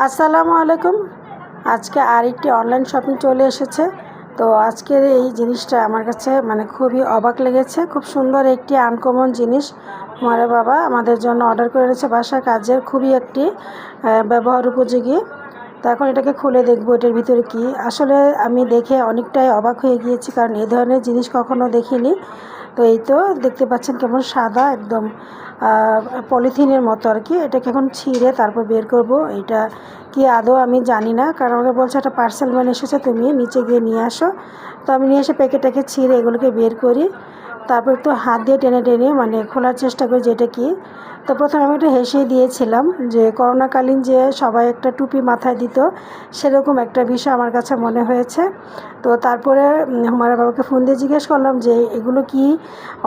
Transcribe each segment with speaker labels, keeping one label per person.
Speaker 1: আসসালামু আলাইকুম। আজকে আরেকটি অনলাইন শপিং চলে এসেছে। তো আজকের এই জিনিসটা আমার কাছে খুবই অবাক লেগেছে। খুব সুন্দর একটি আনকমন জিনিস মারে বাবা আমাদের জন্য অর্ডার করে এনেছে বাসার কাজের খুবই একটি ব্যবহার উপযোগী। তো এখন এটাকে খুলে দেখব এটার ভিতরে কি। আসলে আমি দেখে অনেকটাই অবাক হয়ে গিয়েছি, কারণ এই ধরনের জিনিস কখনো দেখিনি। তো এই তো দেখতে পাচ্ছেন কেমন সাদা একদম পলিথিনের মতো আর কি। এটাকে এখন ছিঁড়ে তারপর বের করব। এটা কি আদৌ আমি জানি না, কারণ আমাকে বলছে একটা পার্সেল ম্যান এসেছে, তুমি নিচে গিয়ে নিয়ে আসো। তো আমি নিয়ে এসে প্যাকেটটাকে ছিঁড়ে এগুলোকে বের করি। তারপর একটু হাত দিয়ে টেনে টেনে খোলার চেষ্টা করি যেটা কি। তো প্রথমে আমি একটু হেসেই দিয়েছিলাম যে করোনাকালীন যে সবাই একটা টুপি মাথায় দিত, সেরকম একটা বিষয় আমার কাছে মনে হয়েছে। তো তারপরে আমার বাবাকে ফোন দিয়ে জিজ্ঞেস করলাম যে এগুলো কি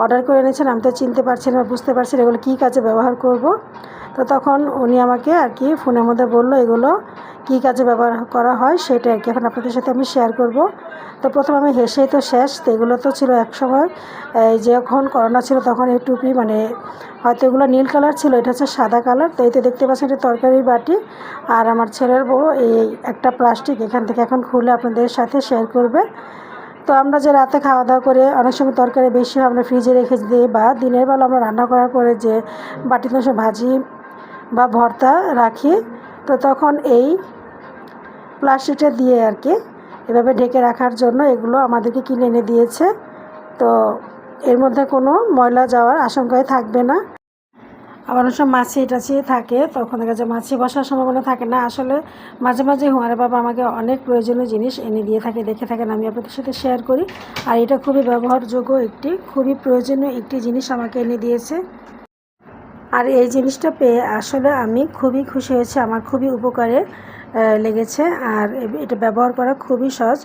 Speaker 1: অর্ডার করে এনেছেন, আমি তো চিনতে পারছি না, বুঝতে পারছি না এগুলো কী কাজে ব্যবহার করব। তো তখন উনি আমাকে আর কি ফোনের মধ্যে বলল এগুলো কী কাজে ব্যবহার করা হয় সেটা আর কি এখন আপনাদের সাথে আমি শেয়ার করব। তো প্রথম আমি হেসেই তো শেষ। তো এগুলো তো ছিল একসময় যখন করোনা ছিল তখন এই টুপি হয়তো এগুলো নীল কালার ছিল, এটা হচ্ছে সাদা কালার। তো এই তো দেখতে পাচ্ছেন এটা তরকারির বাটি। আর আমার ছেলের বউ এই একটা প্লাস্টিক এখান থেকে এখন খুলে আপনাদের সাথে শেয়ার করবে। তো আমরা যে রাতে খাওয়া দাওয়া করে অনেক সময় তরকারি বেশি আমরা ফ্রিজে রেখে দিই, বা দিনের বেলা আমরা রান্না করার পরে যে বাটিতে ভাজি বা ভর্তা রাখি, তো তখন এই প্লাস্টিকটা দিয়ে আর কি এভাবে ঢেকে রাখার জন্য এগুলো আমাদেরকে কিনে এনে দিয়েছে। তো এর মধ্যে কোনো ময়লা যাওয়ার আশঙ্কাই থাকবে না। আবার অনেক সময় মাছি টাছি থাকে, তখন দেখা যায় মাছি বসার সম্ভাবনা থাকে না। আসলে মাঝে মাঝে হুমারে বাবা আমাকে অনেক প্রয়োজনীয় জিনিস এনে দিয়ে থাকে, দেখে থাকেন, আমি আপনাদের সাথে শেয়ার করি। আর এটা খুবই ব্যবহারযোগ্য খুবই প্রয়োজনীয় একটি জিনিস আমাকে এনে দিয়েছে। আর এই জিনিসটা পেয়ে আসলে আমি খুবই খুশি হয়েছি, আমার খুবই উপকারে লেগেছে। আর এটা ব্যবহার করা খুবই সহজ।